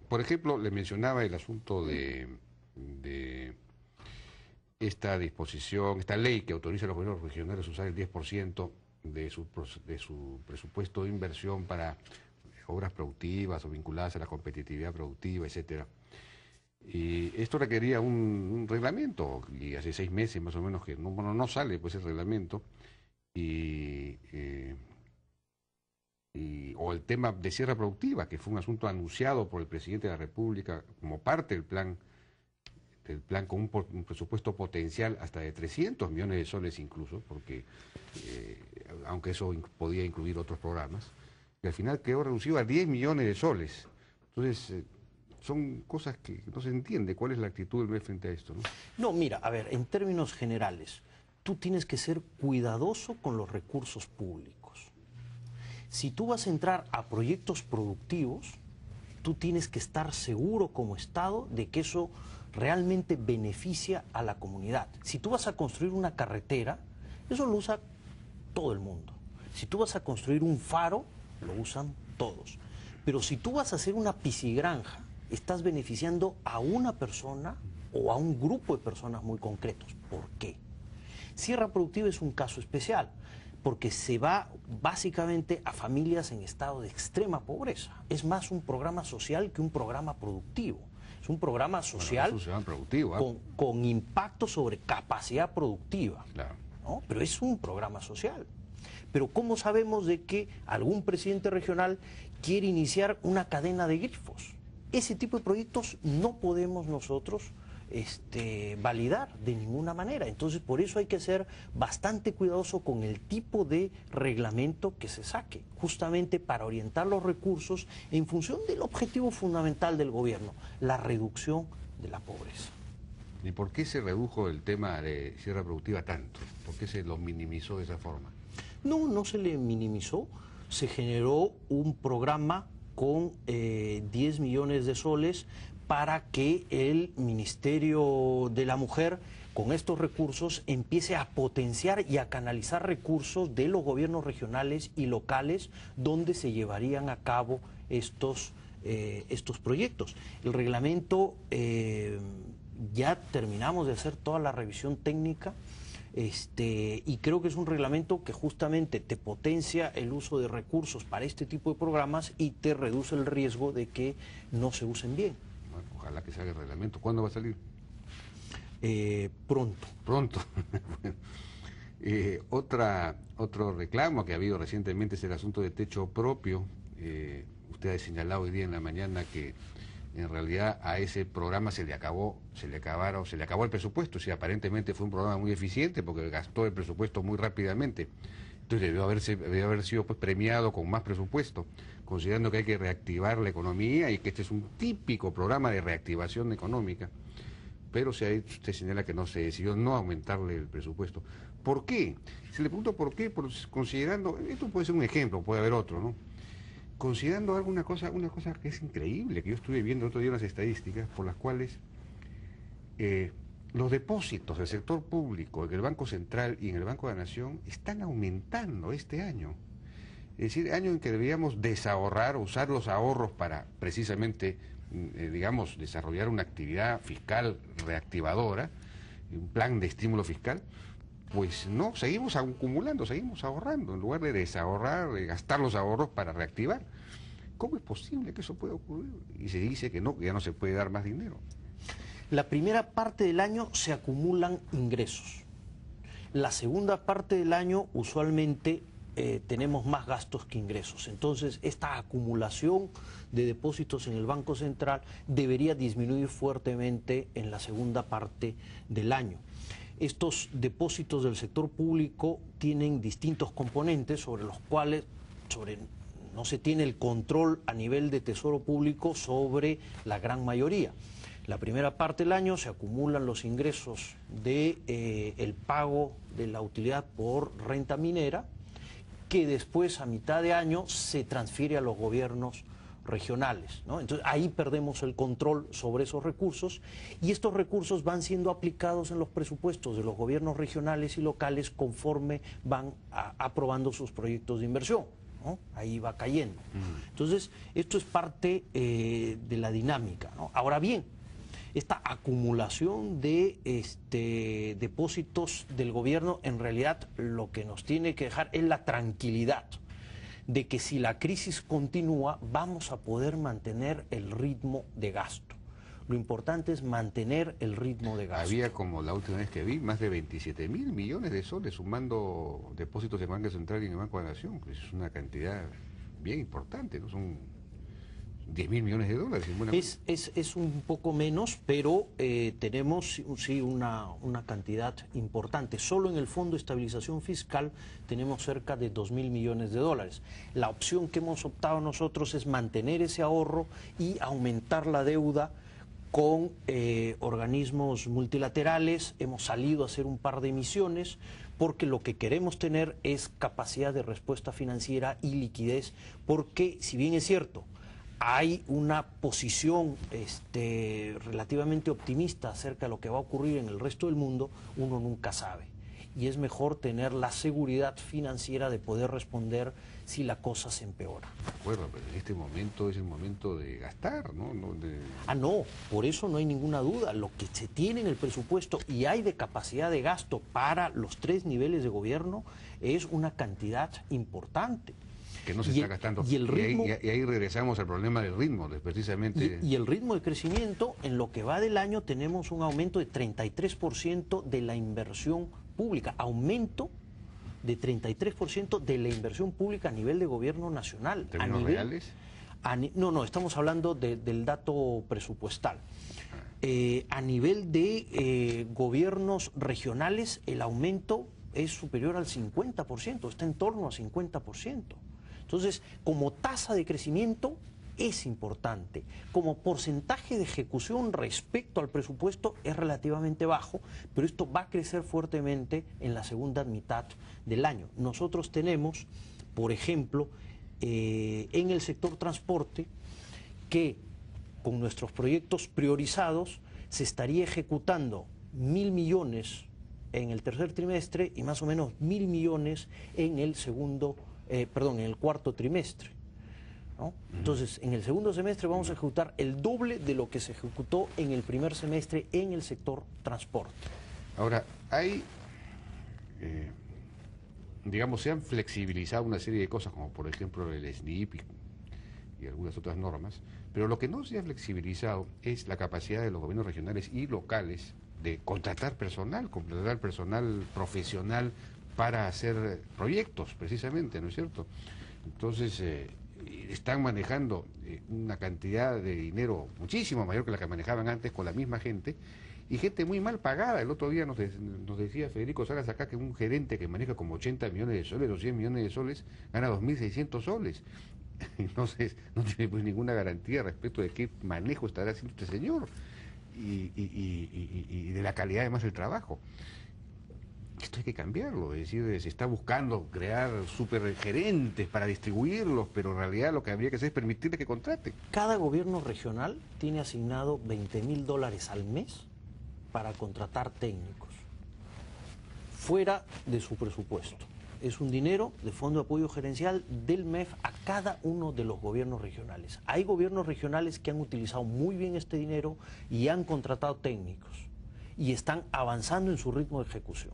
Por ejemplo, le mencionaba el asunto de esta disposición, esta ley que autoriza a los gobiernos regionales a usar el 10% de su presupuesto de inversión para obras productivas o vinculadas a la competitividad productiva, etcétera. Y esto requería un reglamento, y hace 6 meses más o menos que no sale pues el reglamento, o el tema de sierra productiva, que fue un asunto anunciado por el presidente de la República como parte del plan con un presupuesto potencial hasta de 300 millones de soles incluso, porque aunque eso podía incluir otros programas, y al final quedó reducido a 10 millones de soles. Entonces, son cosas que no se entiende. ¿Cuál es la actitud del MEF frente a esto, no? No, mira, a ver, en términos generales, tú tienes que ser cuidadoso con los recursos públicos. Si tú vas a entrar a proyectos productivos, tú tienes que estar seguro como Estado de que eso realmente beneficia a la comunidad. Si tú vas a construir una carretera, eso lo usa todo el mundo. Si tú vas a construir un faro, lo usan todos. Pero si tú vas a hacer una piscigranja, estás beneficiando a una persona o a un grupo de personas muy concretos. ¿Por qué? Sierra Productiva es un caso especial, porque se va básicamente a familias en estado de extrema pobreza. Es más un programa social que un programa productivo. Es un programa social con impacto sobre capacidad productiva. Claro. ¿No? Pero es un programa social. Pero ¿cómo sabemos de que algún presidente regional quiere iniciar una cadena de grifos? Ese tipo de proyectos no podemos nosotros validar de ninguna manera. Entonces, por eso hay que ser bastante cuidadoso con el tipo de reglamento que se saque, justamente para orientar los recursos en función del objetivo fundamental del gobierno, la reducción de la pobreza. ¿Y por qué se redujo el tema de sierra productiva tanto? ¿Por qué se lo minimizó de esa forma? No se le minimizó, se generó un programa con 10 millones de soles para que el Ministerio de la Mujer, con estos recursos, empiece a potenciar y a canalizar recursos de los gobiernos regionales y locales donde se llevarían a cabo estos proyectos. El reglamento, ya terminamos de hacer toda la revisión técnica, y creo que es un reglamento que justamente te potencia el uso de recursos para este tipo de programas y te reduce el riesgo de que no se usen bien. Bueno, ojalá que salga el reglamento. ¿Cuándo va a salir? Pronto. Pronto. Otro reclamo que ha habido recientemente es el asunto de techo propio. Usted ha señalado hoy día en la mañana que en realidad a ese programa se le acabó el presupuesto. O sea, aparentemente fue un programa muy eficiente porque gastó el presupuesto muy rápidamente. Entonces debió haber sido pues premiado con más presupuesto, considerando que hay que reactivar la economía y que este es un típico programa de reactivación económica. Pero usted señala que no se decidió no aumentarle el presupuesto. ¿Por qué? Se le pregunto por qué, considerando, esto puede ser un ejemplo, puede haber otro, ¿no? Considerando una cosa que es increíble, que yo estuve viendo otro día las estadísticas, por las cuales los depósitos del sector público en el Banco Central y en el Banco de la Nación están aumentando este año. Es decir, año en que deberíamos desahorrar, usar los ahorros para precisamente, digamos, desarrollar una actividad fiscal reactivadora, un plan de estímulo fiscal. Pues no, seguimos acumulando, seguimos ahorrando, en lugar de desahorrar, de gastar los ahorros para reactivar. ¿Cómo es posible que eso pueda ocurrir? Y se dice que no, que ya no se puede dar más dinero. La primera parte del año se acumulan ingresos. La segunda parte del año usualmente tenemos más gastos que ingresos. Entonces, esta acumulación de depósitos en el Banco Central debería disminuir fuertemente en la segunda parte del año. Estos depósitos del sector público tienen distintos componentes sobre los cuales no se tiene el control a nivel de Tesoro Público sobre la gran mayoría. La primera parte del año se acumulan los ingresos el pago de la utilidad por renta minera, que después a mitad de año se transfiere a los gobiernos regionales, ¿no? Entonces ahí perdemos el control sobre esos recursos y estos recursos van siendo aplicados en los presupuestos de los gobiernos regionales y locales conforme van aprobando sus proyectos de inversión. ¿no? Ahí va cayendo. Entonces, esto es parte de la dinámica, ¿no? Ahora bien, esta acumulación de depósitos del gobierno, en realidad lo que nos tiene que dejar es la tranquilidad de que si la crisis continúa, vamos a poder mantener el ritmo de gasto. Lo importante es mantener el ritmo de gasto. Había, como la última vez que vi, más de 27.000 millones de soles sumando depósitos de Banco Central y en el Banco de la Nación. Pues es una cantidad bien importante, ¿no? Son 10.000 millones de dólares. Es un poco menos, pero tenemos sí una cantidad importante. Solo en el Fondo de Estabilización Fiscal tenemos cerca de 2.000 millones de dólares. La opción que hemos optado nosotros es mantener ese ahorro y aumentar la deuda con organismos multilaterales. Hemos salido a hacer un par de emisiones porque lo que queremos tener es capacidad de respuesta financiera y liquidez, porque si bien es cierto, hay una posición relativamente optimista acerca de lo que va a ocurrir en el resto del mundo, uno nunca sabe. Y es mejor tener la seguridad financiera de poder responder si la cosa se empeora. Bueno, pero en este momento es el momento de gastar, ¿no? No, por eso no hay ninguna duda. Lo que se tiene en el presupuesto y hay de capacidad de gasto para los 3 niveles de gobierno es una cantidad importante. Que no se está gastando. Y el ritmo, y ahí regresamos al problema del ritmo, precisamente. Y el ritmo de crecimiento, en lo que va del año tenemos un aumento de 33% de la inversión pública, aumento de 33% de la inversión pública a nivel de gobierno nacional. ¿En términos reales? No, estamos hablando del dato presupuestal. A nivel de gobiernos regionales, el aumento es superior al 50%, está en torno a 50%. Entonces, como tasa de crecimiento es importante. Como porcentaje de ejecución respecto al presupuesto es relativamente bajo, pero esto va a crecer fuertemente en la segunda mitad del año. Nosotros tenemos, por ejemplo, en el sector transporte, que con nuestros proyectos priorizados se estaría ejecutando 1.000 millones en el tercer trimestre y más o menos 1.000 millones en el en el cuarto trimestre, ¿no? Entonces, en el segundo semestre vamos a ejecutar el doble de lo que se ejecutó en el primer semestre en el sector transporte. Ahora, hay, digamos, se han flexibilizado una serie de cosas, como por ejemplo el SNIP y algunas otras normas, pero lo que no se ha flexibilizado es la capacidad de los gobiernos regionales y locales de contratar personal profesional para hacer proyectos, precisamente, ¿no es cierto? Entonces, están manejando una cantidad de dinero muchísimo mayor que la que manejaban antes con la misma gente, y gente muy mal pagada. El otro día nos decía Federico Salas acá que un gerente que maneja como 80 millones de soles o 100 millones de soles gana 2.600 soles. Entonces, no tiene pues ninguna garantía respecto de qué manejo estará haciendo este señor y de la calidad además del trabajo. Esto hay que cambiarlo, es decir, se está buscando crear supergerentes para distribuirlos, pero en realidad lo que habría que hacer es permitirle que contraten. Cada gobierno regional tiene asignado $20.000 al mes para contratar técnicos, fuera de su presupuesto. Es un dinero de Fondo de Apoyo Gerencial del MEF a cada uno de los gobiernos regionales. Hay gobiernos regionales que han utilizado muy bien este dinero y han contratado técnicos y están avanzando en su ritmo de ejecución.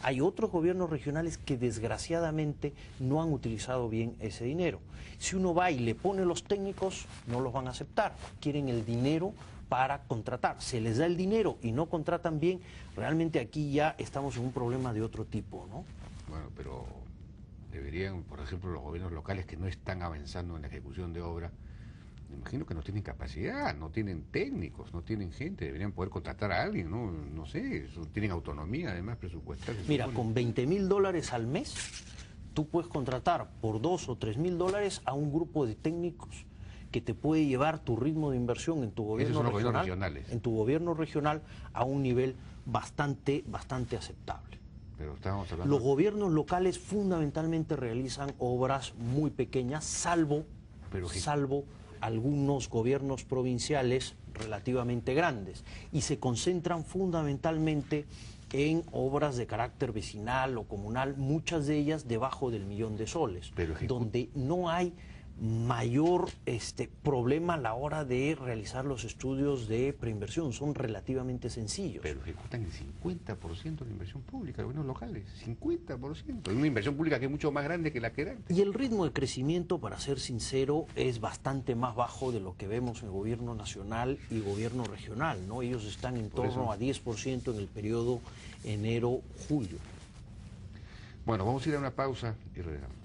Hay otros gobiernos regionales que desgraciadamente no han utilizado bien ese dinero. Si uno va y le pone los técnicos, no los van a aceptar. Quieren el dinero para contratar. Se les da el dinero y no contratan bien. Realmente aquí ya estamos en un problema de otro tipo, ¿no? Bueno, pero deberían, por ejemplo, los gobiernos locales que no están avanzando en la ejecución de obra, me imagino que no tienen capacidad, no tienen técnicos, no tienen gente, deberían poder contratar a alguien, ¿no? No sé, tienen autonomía además presupuestal. Mira, con $20.000 al mes, tú puedes contratar por $2.000 o $3.000 a un grupo de técnicos que te puede llevar tu ritmo de inversión en tu gobierno regional a un nivel bastante aceptable. Pero estábamos hablando... Los gobiernos locales fundamentalmente realizan obras muy pequeñas, salvo algunos gobiernos provinciales relativamente grandes, y se concentran fundamentalmente en obras de carácter vecinal o comunal, muchas de ellas debajo del $1.000.000, Pero donde no hay mayor problema a la hora de realizar los estudios de preinversión, son relativamente sencillos. Pero ejecutan el 50% de la inversión pública, los gobiernos locales, 50%. Es una inversión pública que es mucho más grande que la que era antes. Y el ritmo de crecimiento, para ser sincero, es bastante más bajo de lo que vemos en el gobierno nacional y gobierno regional, ¿no? Ellos están en torno a 10% en el periodo enero-julio. Bueno, vamos a ir a una pausa y regresamos.